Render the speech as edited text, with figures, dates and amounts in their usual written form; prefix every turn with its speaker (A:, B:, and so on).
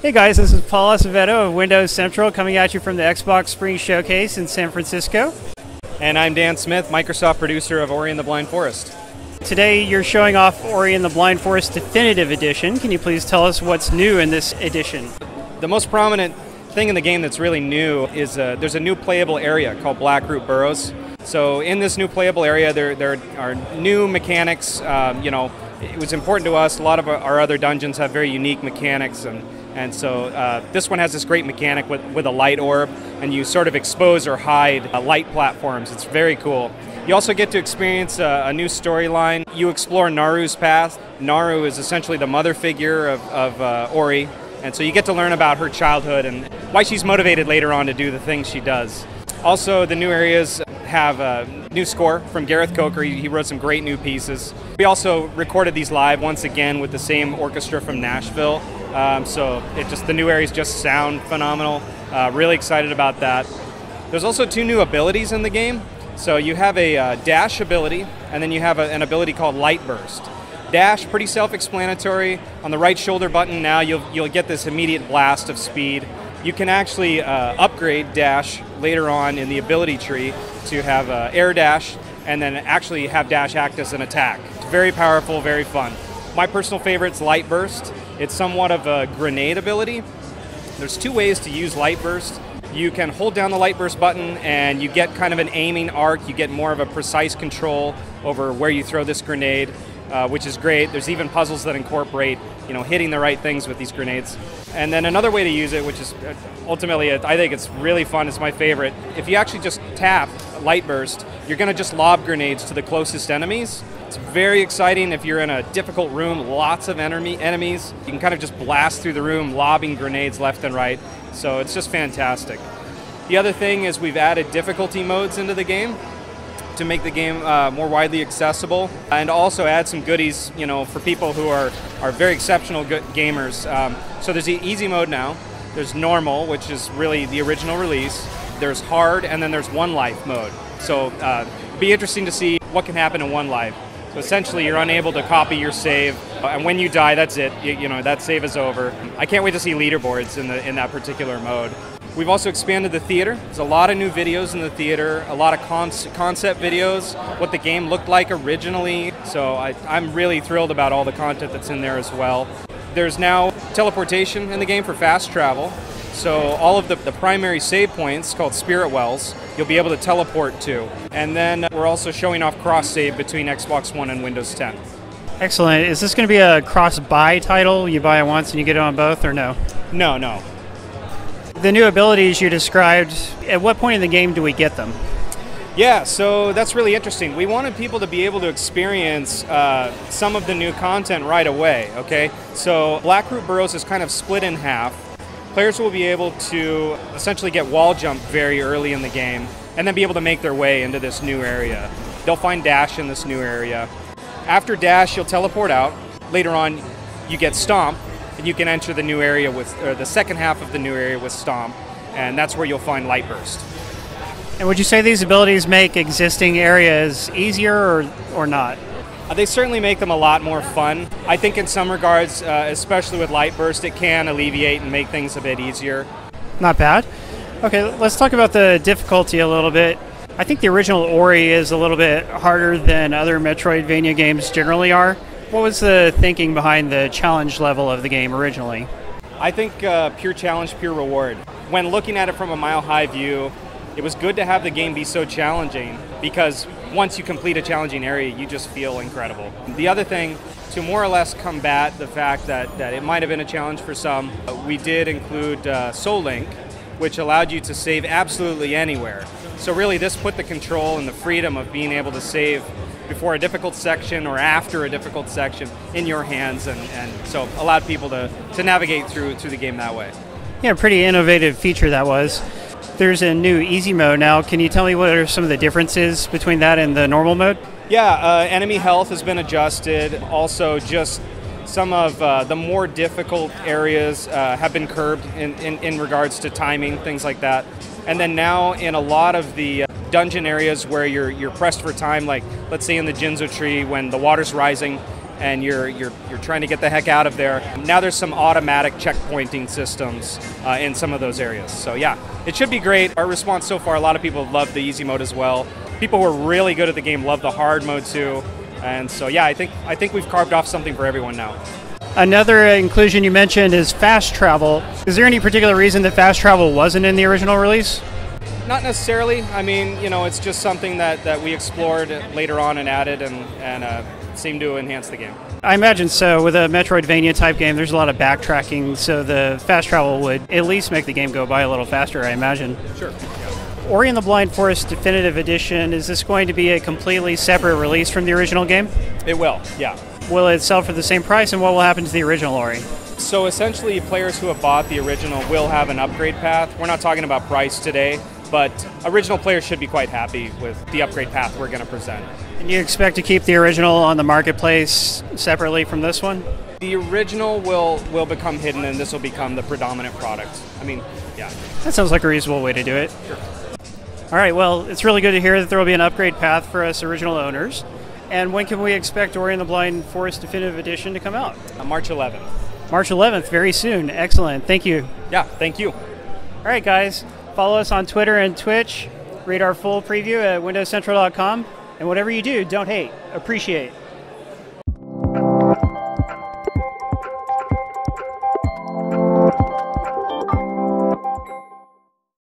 A: Hey guys, this is Paul Acevedo of Windows Central coming at you from the Xbox Spring Showcase in San Francisco.
B: And I'm Dan Smith, Microsoft producer of Ori and the Blind Forest.
A: Today you're showing off Ori and the Blind Forest Definitive Edition. Can you please tell us what's new in this edition?
B: The most prominent thing in the game that's really new is there's a new playable area called Blackroot Burrows. So in this new playable area there are new mechanics. It was important to us. A lot of our other dungeons have very unique mechanics, and so this one has this great mechanic with a light orb, and you sort of expose or hide light platforms. It's very cool. You also get to experience a new storyline. You explore Naru's path. Naru is essentially the mother figure of Ori, and so you get to learn about her childhood and why she's motivated later on to do the things she does. Also, the new areas have a new score from Gareth Coker. He wrote some great new pieces. We also recorded these live once again with the same orchestra from Nashville. So the new areas just sound phenomenal. Really excited about that. There's also two new abilities in the game. So you have a dash ability, and then you have an ability called Light Burst. Dash, pretty self-explanatory. On the right shoulder button now, you'll get this immediate blast of speed. You can actually upgrade Dash later on in the ability tree to have Air Dash, and then actually have Dash act as an attack. It's very powerful, very fun. My personal favorite is Light Burst. It's somewhat of a grenade ability. There's two ways to use Light Burst. You can hold down the Light Burst button and you get kind of an aiming arc. You get more of a precise control over where you throw this grenade, which is great. There's even puzzles that incorporate, hitting the right things with these grenades. And then another way to use it, which is ultimately, I think it's really fun, it's my favorite. If you actually just tap Light Burst, you're going to just lob grenades to the closest enemies. It's very exciting if you're in a difficult room, lots of enemies. You can kind of just blast through the room, lobbing grenades left and right. So it's just fantastic. The other thing is we've added difficulty modes into the game to make the game more widely accessible, and also add some goodies, for people who are very exceptional gamers. So there's the easy mode now. There's normal, which is really the original release. There's hard, and then there's one life mode. So it'd be interesting to see what can happen in one life. So essentially, you're unable to copy your save, and when you die, that's it. That save is over. I can't wait to see leaderboards in that particular mode. We've also expanded the theater. There's a lot of new videos in the theater, a lot of concept videos, what the game looked like originally. So I'm really thrilled about all the content that's in there as well. There's now teleportation in the game for fast travel. So all of the primary save points, called Spirit Wells, you'll be able to teleport to. And then we're also showing off cross-save between Xbox One and Windows 10.
A: Excellent. Is this going to be a cross-buy title? You buy it once and you get it on both, or no?
B: No.
A: The new abilities you described, at what point in the game do we get them?
B: Yeah, so that's really interesting. We wanted people to be able to experience some of the new content right away, okay? So Blackroot Burrows is kind of split in half. Players will be able to essentially get wall jump very early in the game, and then be able to make their way into this new area. They'll find Dash in this new area. After Dash, you'll teleport out. Later on, you get Stomp, and you can enter the new area the second half of the new area with Stomp, and that's where you'll find Light Burst.
A: And would you say these abilities make existing areas easier or not?
B: They certainly make them a lot more fun. I think in some regards, especially with Light Burst, it can alleviate and make things a bit easier.
A: Not bad. Okay, let's talk about the difficulty a little bit. I think the original Ori is a little bit harder than other Metroidvania games generally are. What was the thinking behind the challenge level of the game originally?
B: I think pure challenge, pure reward. When looking at it from a mile-high view, it was good to have the game be so challenging, because once you complete a challenging area, you just feel incredible. The other thing, to more or less combat the fact that it might have been a challenge for some, we did include Soul Link, which allowed you to save absolutely anywhere. So really this put the control and the freedom of being able to save before a difficult section or after a difficult section in your hands, and so allowed people to navigate through the game that way.
A: Yeah, pretty innovative feature that was. There's a new easy mode now. Can you tell me what are some of the differences between that and the normal mode?
B: Yeah, enemy health has been adjusted. Also, just some of the more difficult areas have been curbed in regards to timing, things like that. And then now in a lot of the dungeon areas where you're pressed for time, like let's say in the Jinzo tree when the water's rising, and you're trying to get the heck out of there. Now there's some automatic checkpointing systems in some of those areas. So yeah, it should be great. Our response so far, a lot of people love the easy mode as well. People who are really good at the game love the hard mode too. And so yeah, I think we've carved off something for everyone now.
A: Another inclusion you mentioned is fast travel. Is there any particular reason that fast travel wasn't in the original release?
B: Not necessarily. I mean, it's just something that we explored later on and added and seemed to enhance the game.
A: I imagine so. With a Metroidvania type game, there's a lot of backtracking, so the fast travel would at least make the game go by a little faster, I imagine.
B: Sure.
A: Ori and the Blind Forest Definitive Edition, is this going to be a completely separate release from the original game?
B: It will, yeah.
A: Will it sell for the same price, and what will happen to the original Ori?
B: So essentially, players who have bought the original will have an upgrade path. We're not talking about price today, but original players should be quite happy with the upgrade path we're going to present.
A: And you expect to keep the original on the marketplace separately from this one?
B: The original will become hidden, and this will become the predominant product. I mean, yeah.
A: That sounds like a reasonable way to do it.
B: Sure.
A: All right, well, it's really good to hear that there will be an upgrade path for us original owners. And when can we expect Ori and the Blind Forest Definitive Edition to come out?
B: March 11th.
A: March 11th, very soon. Excellent. Thank you.
B: Yeah, thank you.
A: All right, guys. Follow us on Twitter and Twitch. Read our full preview at windowscentral.com. And whatever you do, don't hate. Appreciate.